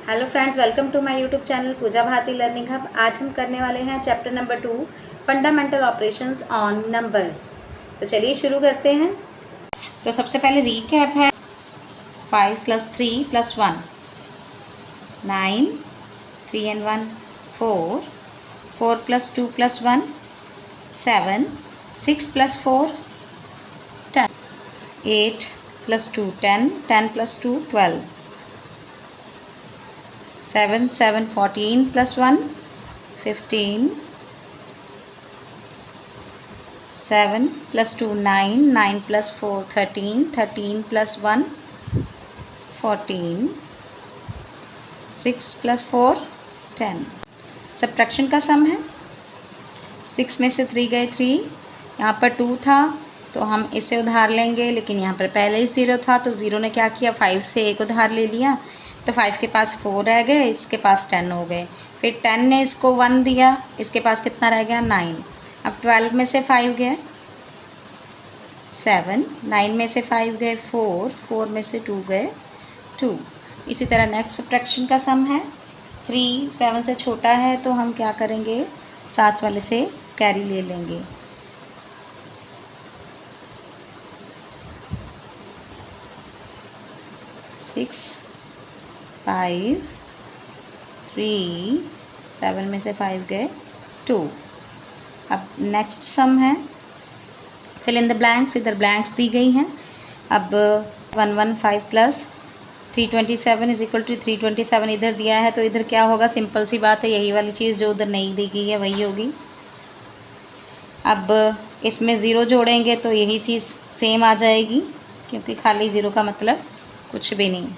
Hello friends, welcome to my YouTube channel Pooja Bharati learning hub. आज हम करने वाले हैं chapter number 2 fundamental operations on numbers. तो चलिए शुरू करते हैं। तो सबसे पहले रीकैप है 5 + 3 + 1 9, 3 and 1 4, 4 + 2 + 1 7, 6 + 4 10, 8 + 2 10, 10 + 2 12, 7 7 14 + 1 15, 7 + 2 9, 9 + 4 13, 13 + 1 14, 6 + 4 10। सब्ट्रैक्शन का सम है। 6 में से 3 गए 3, यहाँ पर 2 था तो हम इसे उधार लेंगे, लेकिन यहाँ पर पहले ही 0 था तो 0 ने क्या किया, 5 से 1 उधार ले लिया तो 5 के पास 4 रह गए, इसके पास 10 हो गए। फिर 10 ने इसको 1 दिया, इसके पास कितना रह गया 9। अब 12 में से 5 गए 7, 9 में से 5 गए 4, 4 में से 2 गए 2। इसी तरह नेक्स्ट सब्ट्रैक्शन का सम है। 3 7 से छोटा है तो हम क्या करेंगे, साथ वाले से कैरी ले लेंगे। सिक्स 5 3 7 में से 5 गए 2। अब नेक्स्ट सम है फिल इन द ब्लैंक्स। इधर ब्लैंक्स दी गई हैं। अब 115 + 327 = 327 इधर दिया है तो इधर क्या होगा, सिंपल सी बात है, यही वाली चीज़ जो उधर नहीं दी गई है वही होगी। अब इसमें ज़ीरो जोड़ेंगे तो यही चीज़ सेम आ जाएगी, क्योंकि खाली ज़ीरो का मतलब कुछ भी नहीं।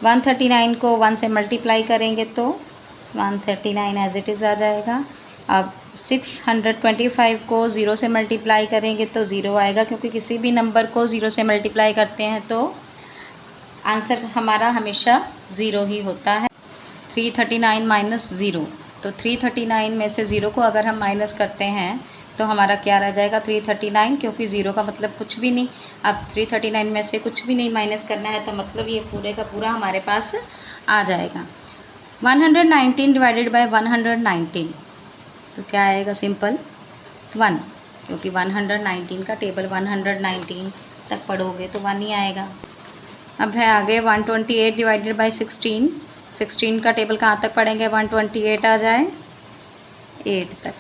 139 को 1 से मल्टीप्लाई करेंगे तो 139 एज इट इज़ आ जाएगा। अब 625 को 0 से मल्टीप्लाई करेंगे तो 0 आएगा, क्योंकि किसी भी नंबर को 0 से मल्टीप्लाई करते हैं तो आंसर हमारा हमेशा 0 ही होता है। 339 - 0, तो 339 में से 0 को अगर हम माइनस करते हैं तो हमारा क्या रह जाएगा 339, क्योंकि 0 का मतलब कुछ भी नहीं। अब 339 में से कुछ भी नहीं माइनस करना है तो मतलब ये पूरे का पूरा हमारे पास आ जाएगा। 119 डिवाइडेड बाय 119 तो क्या आएगा, सिंपल 1, क्योंकि 119 का टेबल 119 तक पढ़ोगे तो 1 ही आएगा। अब है आगे 128 डिवाइडेड बाय 16, 16 का टेबल कहाँ तक पढ़ेंगे, 128 आ जाए 8 तक।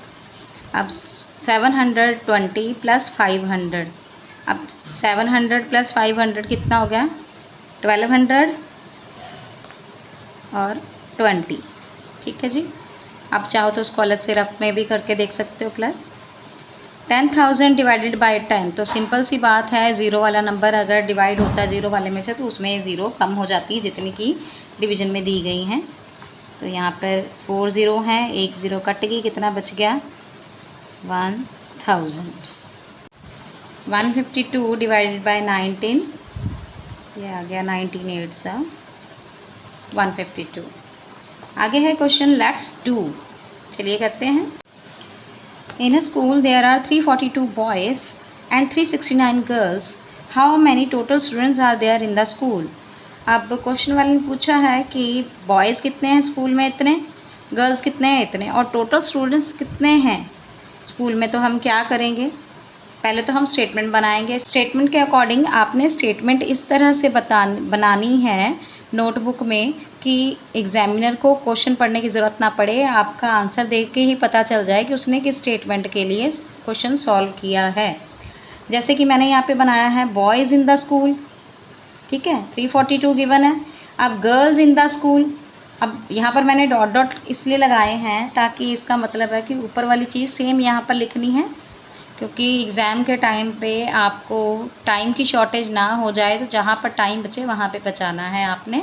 अब 720 + 500, अब 700 + 500 कितना हो गया 1200 और 20, ठीक है जी। अब चाहो तो उसको अलग से रफ में भी करके देख सकते हो। प्लस 10,000 डिवाइडेड बाय 10, तो सिंपल सी बात है, ज़ीरो वाला नंबर अगर डिवाइड होता है ज़ीरो वाले में से तो उसमें ज़ीरो कम हो जाती है जितनी की डिवीज़न में दी गई हैं। तो यहाँ पर 4 ज़ीरो हैं, 1 ज़ीरो कट गई, कितना बच गया 1000। 152 डिवाइडेड बाय 19, ये आ गया 19 8 152। आगे है क्वेश्चन लेट्स डू, चलिए करते हैं। In a school there are 342 boys and 369 girls. How many total students are there in the school? अब क्वेश्चन वाले ने पूछा है कि बॉयज़ कितने हैं स्कूल में, इतने, गर्ल्स कितने हैं, इतने, और टोटल स्टूडेंट्स कितने हैं स्कूल में। तो हम क्या करेंगे, पहले तो हम स्टेटमेंट बनाएंगे। स्टेटमेंट के अकॉर्डिंग आपने स्टेटमेंट इस तरह से बनानी है नोटबुक में कि एग्जामिनर को क्वेश्चन पढ़ने की ज़रूरत ना पड़े, आपका आंसर देख के ही पता चल जाए कि उसने किस स्टेटमेंट के लिए क्वेश्चन सॉल्व किया है। जैसे कि मैंने यहाँ पे बनाया है बॉयज़ इन द स्कूल, ठीक है, 342 गिवन है। अब गर्ल्स इन द स्कूल, अब यहाँ पर मैंने डॉट डॉट इसलिए लगाए हैं ताकि इसका मतलब है कि ऊपर वाली चीज़ सेम यहाँ पर लिखनी है, क्योंकि एग्ज़ाम के टाइम पे आपको टाइम की शॉर्टेज ना हो जाए, तो जहाँ पर टाइम बचे वहाँ पे बचाना है आपने।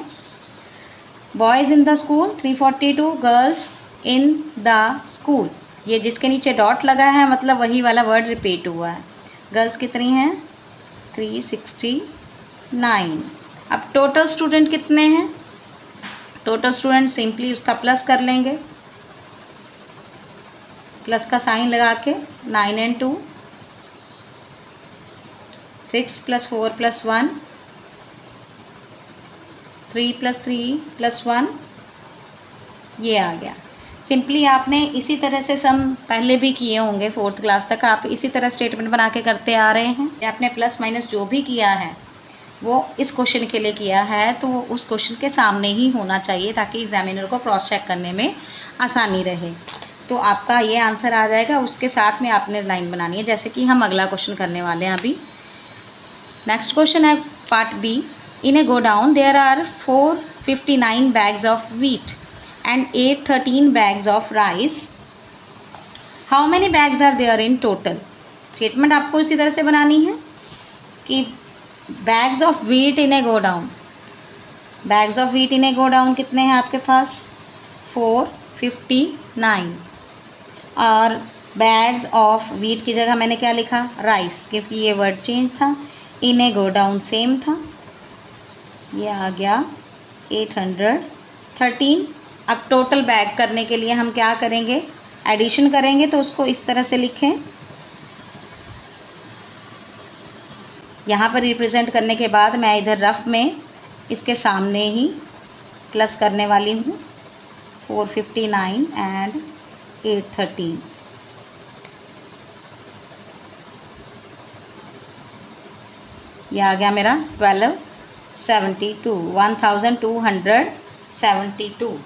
Boys in the school 342, girls in the school, ये जिसके नीचे डॉट लगा है मतलब वही वाला वर्ड रिपीट हुआ है। गर्ल्स कितनी हैं 369। अब टोटल स्टूडेंट कितने हैं, टोटल स्टूडेंट सिंपली उसका प्लस कर लेंगे, प्लस का साइन लगा के 9 and 2, 6 + 4 + 1, 3 + 3 + 1, ये आ गया। सिंपली आपने इसी तरह से सम पहले भी किए होंगे, 4th क्लास तक आप इसी तरह स्टेटमेंट बना के करते आ रहे हैं। आपने प्लस माइनस जो भी किया है वो इस क्वेश्चन के लिए किया है, तो वो उस क्वेश्चन के सामने ही होना चाहिए ताकि एग्जामिनर को क्रॉस चेक करने में आसानी रहे। तो आपका ये आंसर आ जाएगा, उसके साथ में आपने लाइन बनानी है। जैसे कि हम अगला क्वेश्चन करने वाले हैं अभी। नेक्स्ट क्वेश्चन है part B. In a godown there are 459 bags of wheat and 813 bags of rice. How many bags are there in total? Statement आपको इसी तरह से बनानी है कि bags of wheat in a godown, bags of wheat in a godown कितने हैं आपके पास? 459। और बैग्स ऑफ व्हीट की जगह मैंने क्या लिखा? राइस, क्योंकि ये वर्ड चेंज था। इन ए गोडाउन सेम था, ये आ गया 813। अब टोटल बैग करने के लिए हम क्या करेंगे? एडिशन करेंगे, तो उसको इस तरह से लिखें। यहाँ पर रिप्रेजेंट करने के बाद मैं इधर रफ में इसके सामने ही प्लस करने वाली हूँ, 459 एंड 813। यह आ गया मेरा 1272।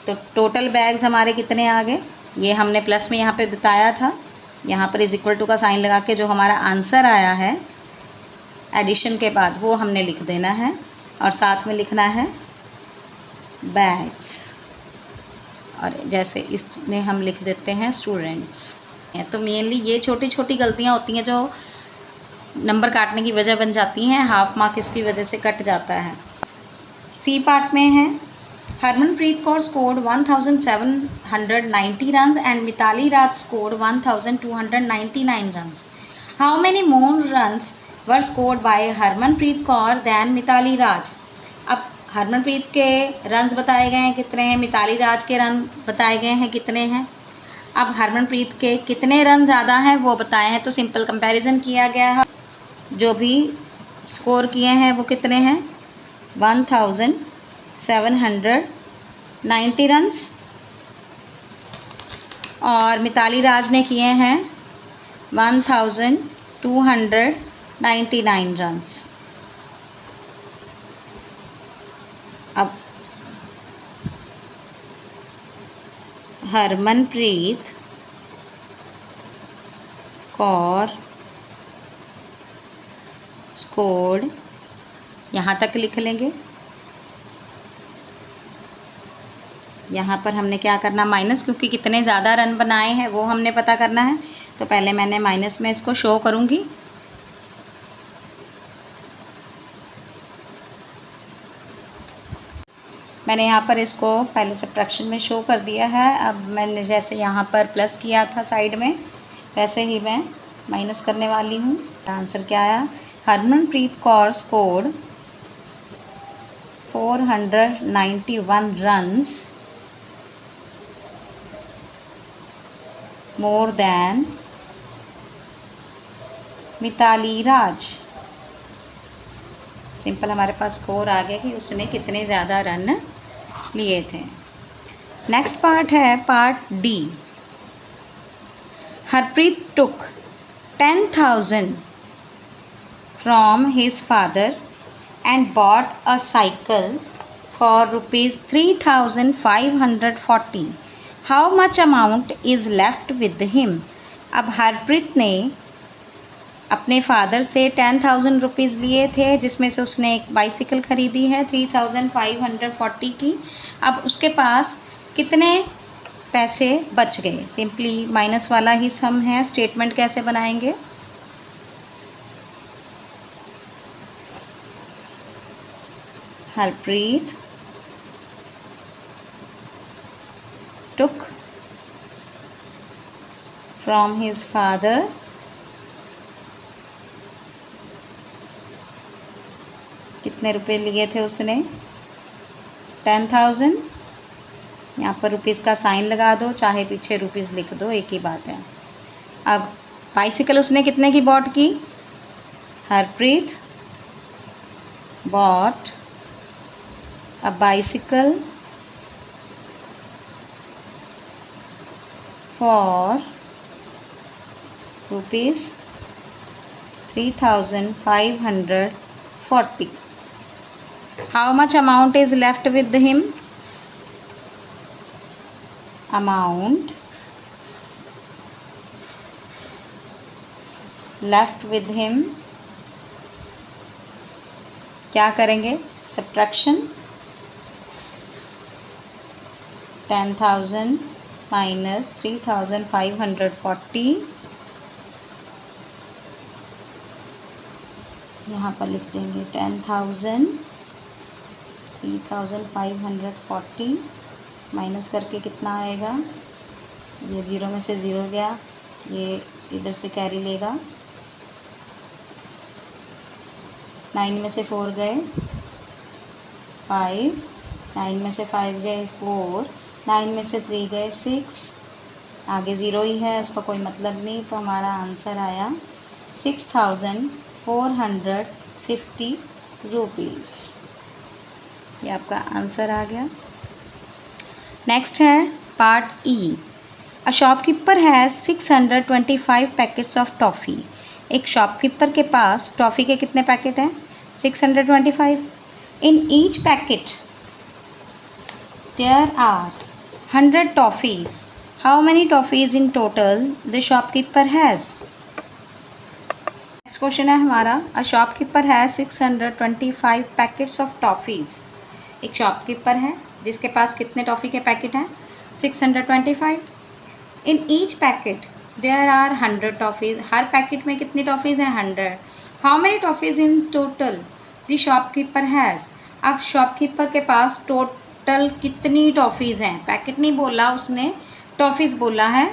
तो टोटल बैग्स हमारे कितने आ गए? ये हमने प्लस में यहाँ पे बताया था, यहाँ पर इज इक्वल टू का साइन लगा के जो हमारा आंसर आया है एडिशन के बाद वो हमने लिख देना है, और साथ में लिखना है बैग्स, और जैसे इसमें हम लिख देते हैं स्टूडेंट्स। तो मेनली ये छोटी छोटी गलतियाँ होती हैं जो नंबर काटने की वजह बन जाती हैं, हाफ मार्क इसकी वजह से कट जाता है। सी पार्ट में है Harmanpreet Kaur scored 1790 runs and Mithali Raj scored 1299 runs. How many more runs were scored by Harmanpreet Kaur than Mithali Raj? अब हरमनप्रीत के रन्स बताए गए हैं कितने हैं, मिताली राज के रन बताए गए हैं कितने हैं। अब हरमनप्रीत के कितने रन ज़्यादा हैं वो बताए हैं, तो सिंपल कंपैरिजन किया गया है। जो भी स्कोर किए हैं वो कितने हैं? 1790 रन्स, और मिताली राज ने किए हैं 1299 रन्स। अब हरमनप्रीत कौर स्कोर्ड, यहाँ तक लिख लेंगे। यहाँ पर हमने क्या करना? माइनस, क्योंकि कितने ज़्यादा रन बनाए हैं वो हमने पता करना है। तो पहले मैंने माइनस में इसको शो करूँगी। मैंने यहाँ पर इसको पहले सब्ट्रैक्शन में शो कर दिया है। अब मैंने जैसे यहाँ पर प्लस किया था साइड में, वैसे ही मैं माइनस करने वाली हूँ। आंसर क्या आया? Harmanpreet Kaur scored 491 runs more than Mithali Raj. Simple हमारे पास स्कोर आ गया कि उसने कितने ज़्यादा रन लिए थे। नेक्स्ट पार्ट है part D. Harpreet took 10,000 from his father and bought a cycle for rupees 3,540. How much amount is left with him? अब हरप्रीत ने अपने फादर से 10,000 रुपीज़ लिए थे, जिसमें से उसने एक बाइसिकल ख़रीदी है 3,540 की। अब उसके पास कितने पैसे बच गए? सिंपली माइनस वाला ही सम है। स्टेटमेंट कैसे बनाएंगे? Harpreet took from his father कितने रुपए लिए थे उसने? 10,000। यहाँ पर रुपीज़ का साइन लगा दो, चाहे पीछे रुपीज़ लिख दो, एक ही बात है। अब बाइसिकल उसने कितने की बॉट की? Harpreet bought a bicycle for rupees 3540. How much amount is left with him? Amount left with him, क्या करेंगे? सब्ट्रैक्शन 10,000 माइनस 3,540, यहाँ पर लिख देंगे 10,000 3,540 माइनस करके कितना आएगा? ये ज़ीरो में से ज़ीरो गया, ये इधर से कैरी लेगा, 9 में से 4 गए 5, 9 में से 5 गए 4, 9 में से 3 गए 6, आगे ज़ीरो ही है, उसका कोई मतलब नहीं, तो हमारा आंसर आया 6,450 रुपीज़। ये आपका आंसर आ गया। नेक्स्ट है part E. A shopkeeper has 625 packets of toffee. एक शॉपकीपर के पास टॉफ़ी के कितने पैकेट हैं? 625। In each packet there are 100 toffees. How many toffees in total the shopkeeper has? Next question है हमारा, a shopkeeper has 625 packets of toffees. एक shopkeeper है जिसके पास कितने टॉफ़ी के पैकेट हैं? 625। In each packet there are 100 toffees. हर पैकेट में कितनी टॉफ़ीज़ हैं? 100। How many toffees in total the shopkeeper has? अब शॉपकीपर के पास टोटल कितनी टॉफ़ीज़ हैं? पैकेट नहीं बोला उसने, टॉफ़ीज़ बोला है।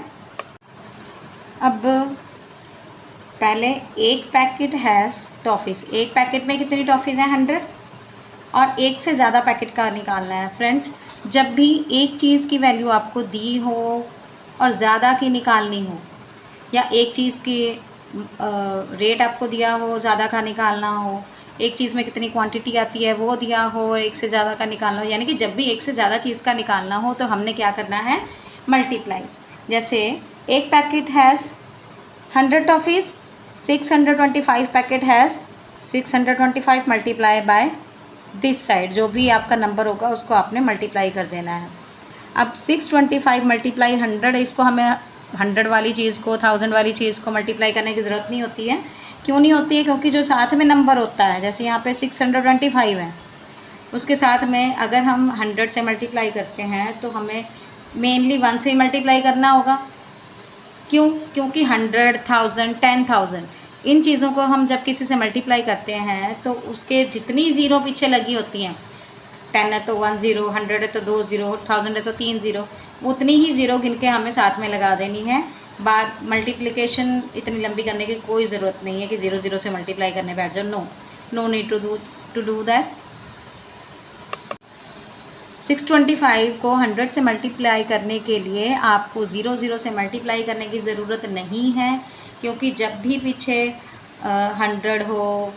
अब पहले एक पैकेट हैज़ टॉफ़ीज़, एक पैकेट में कितनी टॉफ़ीज़ हैं? 100। और एक से ज़्यादा पैकेट का निकालना है। फ्रेंड्स, जब भी एक चीज़ की वैल्यू आपको दी हो और ज़्यादा की निकालनी हो, या एक चीज़ की रेट आपको दिया हो, ज़्यादा का निकालना हो, एक चीज़ में कितनी क्वांटिटी आती है वो दिया हो, और एक से ज़्यादा का निकालना हो, यानी कि जब भी एक से ज़्यादा चीज़ का निकालना हो तो हमने क्या करना है? मल्टीप्लाई। जैसे एक packet has 100 toffees, 625 packet has 625 multiply by this side, जो भी आपका नंबर होगा उसको आपने मल्टीप्लाई कर देना है। अब 625 मल्टीप्लाई 100, इसको हमें 100 वाली चीज़ को 1000 वाली चीज़ को मल्टीप्लाई करने की ज़रूरत नहीं होती है। क्यों नहीं होती है? क्योंकि जो साथ में नंबर होता है, जैसे यहाँ पे 625 है, उसके साथ में अगर हम 100 से मल्टीप्लाई करते हैं तो हमें मेनली 1 से ही मल्टीप्लाई करना होगा। क्यों? क्योंकि 100, 1000, 10,000 इन चीज़ों को हम जब किसी से मल्टीप्लाई करते हैं तो उसके जितनी ज़ीरो पीछे लगी होती हैं, 10 है तो 1 ज़ीरो, 100 है तो 2 ज़ीरो, 1000 है तो 3 ज़ीरो, उतनी ही ज़ीरो गिन के हमें साथ में लगा देनी है। बाद मल्टीप्लिकेशन इतनी लंबी करने की कोई ज़रूरत नहीं है कि 0 0 से मल्टीप्लाई करने बैठ जाओ। No need to do that. 625 को 100 से मल्टीप्लाई करने के लिए आपको 0 0 से मल्टीप्लाई करने की ज़रूरत नहीं है, क्योंकि जब भी पीछे 100 हो,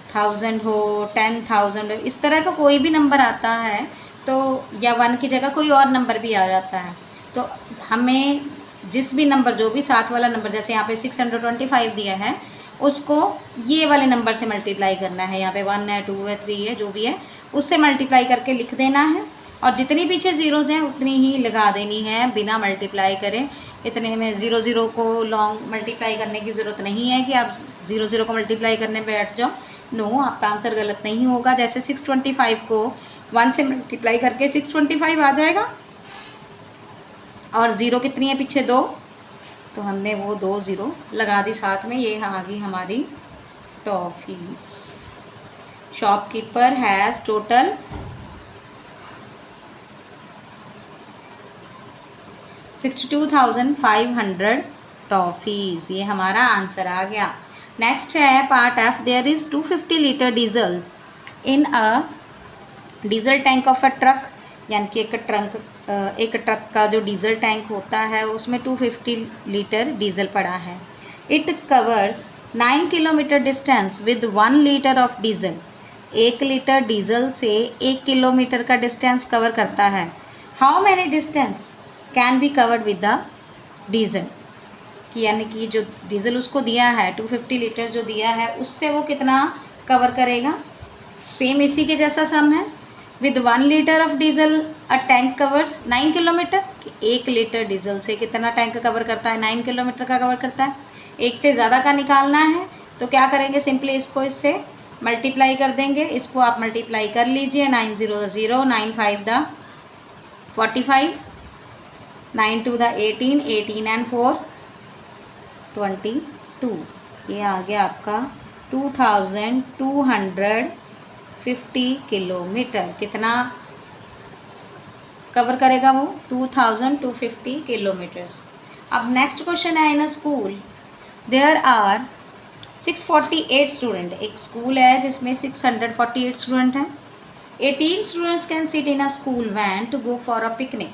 1000 हो, 10,000 हो, इस तरह का कोई भी नंबर आता है तो, या 1 की जगह कोई और नंबर भी आ जाता है, तो हमें जिस भी नंबर, जो भी साथ वाला नंबर, जैसे यहाँ पे 625 दिया है, उसको ये वाले नंबर से मल्टीप्लाई करना है। यहाँ पे 1 है, 2 है, 3 है, जो भी है उससे मल्टीप्लाई करके लिख देना है, और जितनी पीछे ज़ीरोज़ हैं उतनी ही लगा देनी है बिना मल्टीप्लाई करें। इतने में 0 0 को लॉन्ग मल्टीप्लाई करने की ज़रूरत नहीं है कि आप 0 0 को मल्टीप्लाई करने बैठ जाओ। नो, आपका आंसर गलत नहीं होगा। जैसे 625 को 1 से मल्टीप्लाई करके 625 आ जाएगा, और ज़ीरो कितनी है पीछे? 2, तो हमने वो 2 ज़ीरो लगा दी साथ में। ये आ गई हमारी toffees. Shopkeeper has total 62,500 toffees. ये हमारा आंसर आ गया। नेक्स्ट है part F. There is 250 litre diesel in a diesel tank of a truck, यानी कि एक ट्रक का जो डीजल टैंक होता है उसमें 250 लीटर डीजल पड़ा है। It covers 9 kilometre distance with 1 litre of diesel. 1 litre diesel से 1 किलोमीटर का डिस्टेंस कवर करता है। How many distance can be covered with the diesel कि यानी कि जो डीजल उसको दिया है 250 लीटर्स जो दिया है उससे वो कितना कवर करेगा। सेम इसी के जैसा सम है। With 1 litre of diesel a tank covers 9 kilometre, कि 1 लीटर डीजल से कितना टैंक कवर करता है, 9 किलोमीटर का कवर करता है। एक से ज़्यादा का निकालना है तो क्या करेंगे, सिंपली इसको इससे मल्टीप्लाई कर देंगे। इसको आप मल्टीप्लाई कर लीजिए, 9 0 0, 9 5 द 45, 9 2 द 18, 18 एंड 4 22। ये आ गया आपका 2250 किलोमीटर। कितना कवर करेगा वो, 2250 किलोमीटर्स। अब नेक्स्ट क्वेश्चन है, in a school there are 648 student. एक स्कूल है जिसमें 648 स्टूडेंट हैं। 18 students can sit in a school van to go for a picnic.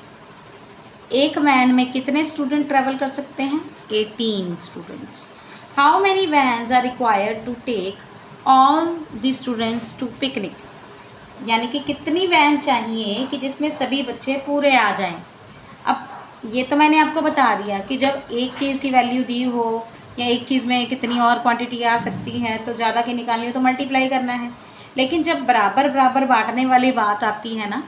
एक वैन में कितने स्टूडेंट ट्रैवल कर सकते हैं, 18 students. How many vans are required to take all the students to picnic. यानी कि कितनी वैन चाहिए कि जिसमें सभी बच्चे पूरे आ जाएं। अब ये तो मैंने आपको बता दिया कि जब एक चीज़ की वैल्यू दी हो या एक चीज़ में कितनी और क्वांटिटी आ सकती है तो ज़्यादा की निकालनी हो तो मल्टीप्लाई करना है। लेकिन जब बराबर बराबर बांटने वाली बात आती है ना,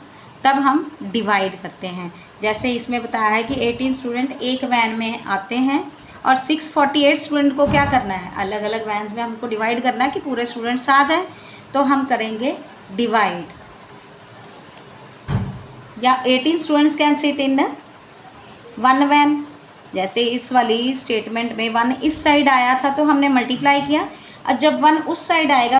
तब हम डिवाइड करते हैं। जैसे इसमें बताया है कि 18 स्टूडेंट एक वैन में आते हैं और 648 स्टूडेंट को क्या करना है, अलग अलग वैन्स में हमको डिवाइड करना है कि पूरे स्टूडेंट्स आ जाएं। तो हम करेंगे डिवाइड, या 18 students can sit in one van. जैसे इस वाली स्टेटमेंट में 1 इस साइड आया था तो हमने मल्टीप्लाई किया, और जब 1 उस साइड आएगा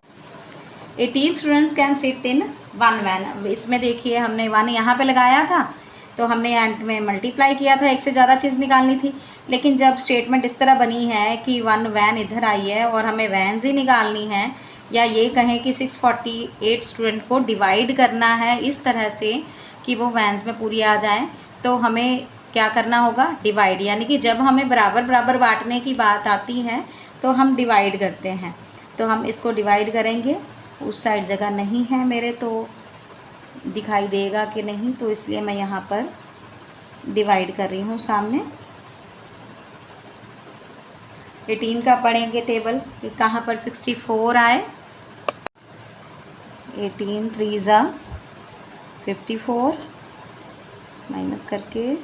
18 students can sit in one van. इसमें देखिए हमने 1 यहाँ पे लगाया था तो हमने एंड में मल्टीप्लाई किया था, एक से ज़्यादा चीज़ निकालनी थी। लेकिन जब स्टेटमेंट इस तरह बनी है कि 1 वैन इधर आई है और हमें वैन्स ही निकालनी है, या ये कहें कि 648 स्टूडेंट को डिवाइड करना है इस तरह से कि वो वैन्स में पूरी आ जाएं, तो हमें क्या करना होगा, डिवाइड। यानी कि जब हमें बराबर बराबर बांटने की बात आती है तो हम डिवाइड करते हैं। तो हम इसको डिवाइड करेंगे। उस साइड जगह नहीं है मेरे, तो दिखाई देगा कि नहीं, तो इसलिए मैं यहाँ पर डिवाइड कर रही हूँ सामने। 18 का पढ़ेंगे टेबल कि कहाँ पर 64 आए। 18 3 ज़ा 54, माइनस करके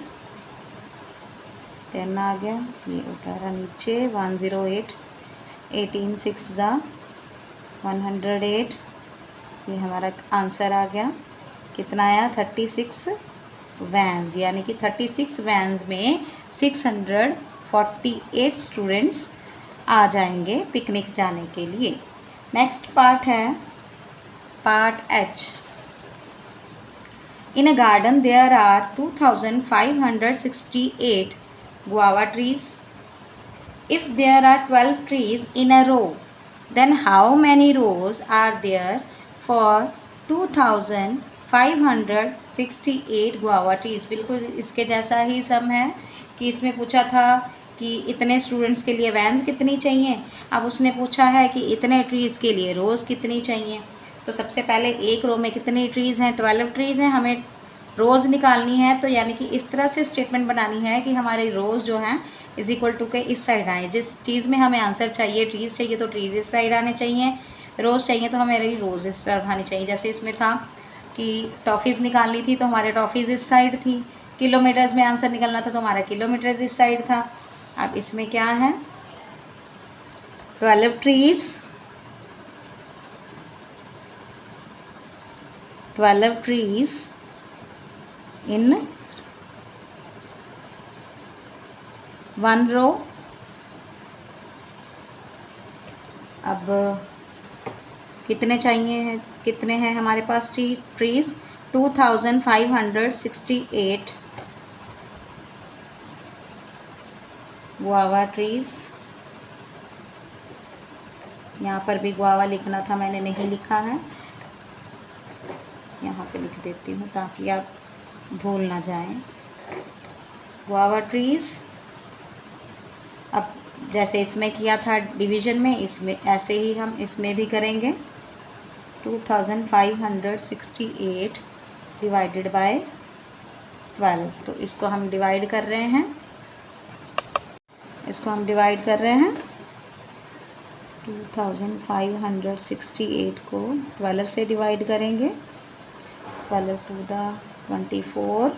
10 आ गया, ये उतारा नीचे 108। 18 6 ज़ा 108, ये हमारा आंसर आ गया। कितना आया, 36 वैन्स। यानी कि 36 वैन्स में 648 स्टूडेंट्स आ जाएंगे पिकनिक जाने के लिए। नेक्स्ट पार्ट है part H. In a garden there are 2568 guava trees. If there are 12 trees in a row, then how many rows are there for 2568 guava trees? बिल्कुल इसके जैसा ही सम है कि इसमें पूछा था कि इतने स्टूडेंट्स के लिए वैन्स कितनी चाहिए। अब उसने पूछा है कि इतने ट्रीज़ के लिए रोज़ कितनी चाहिए। तो सबसे पहले एक रो में कितनी ट्रीज़ हैं, 12 ट्रीज़ हैं, हमें रोज़ निकालनी है। तो यानी कि इस तरह से स्टेटमेंट बनानी है कि हमारी रोज़ जो हैं इज इक्वल टू के इस साइड आए। जिस चीज़ में हमें आंसर चाहिए, ट्रीज़ चाहिए तो ट्रीज़ इस साइड आने चाहिए, रोज़ चाहिए तो हमें रोज़ इस तरफ आनी चाहिए। जैसे इसमें था कि टॉफ़ीज़ निकालनी थी तो हमारे टॉफ़ीज़ इस साइड थी, किलोमीटर्स में आंसर निकलना था तो हमारा किलोमीटर्स इस साइड था। अब इसमें क्या है, 12 trees, 12 trees in one row. अब कितने चाहिए हैं, कितने हैं हमारे पास ट्रीज़, 2568 गुआवा ट्रीज़। यहाँ पर भी गुआवा लिखना था, मैंने नहीं लिखा है, यहाँ पे लिख देती हूँ ताकि आप भूल ना जाएं। Guava trees. अब जैसे इसमें किया था डिवीज़न में, इसमें ऐसे ही हम इसमें भी करेंगे। 2568 डिवाइडेड बाय 12, तो इसको हम डिवाइड कर रहे हैं। इसको हम डिवाइड कर रहे हैं। 2568 को 12 से डिवाइड करेंगे। 12 टू द 24,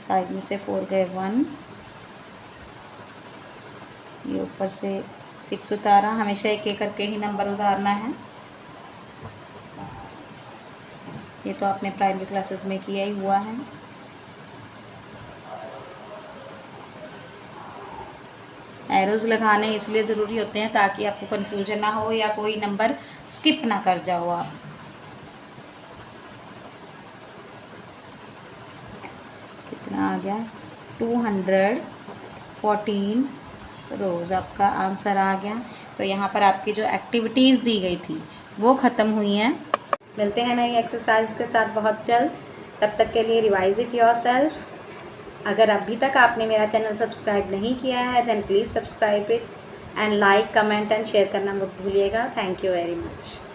5 में से 4 गए 1, ये ऊपर से 6 उतारा। हमेशा एक एक करके ही नंबर उतारना है। ये तो आपने प्राइमरी क्लासेस में किया ही हुआ है। एरोज लगाने इसलिए ज़रूरी होते हैं ताकि आपको कन्फ्यूजन ना हो या कोई नंबर स्किप ना कर जाओ आप। कितना आ गया? 214 रोज़ आपका आंसर आ गया। तो यहाँ पर आपकी जो एक्टिविटीज़ दी गई थी वो ख़त्म हुई हैं। मिलते हैं नई एक्सरसाइज के साथ बहुत जल्द। तब तक के लिए रिवाइज इट योरसेल्फ। अगर अभी तक आपने मेरा चैनल सब्सक्राइब नहीं किया है then please subscribe it and like, comment and share करना मत भूलिएगा। Thank you very much.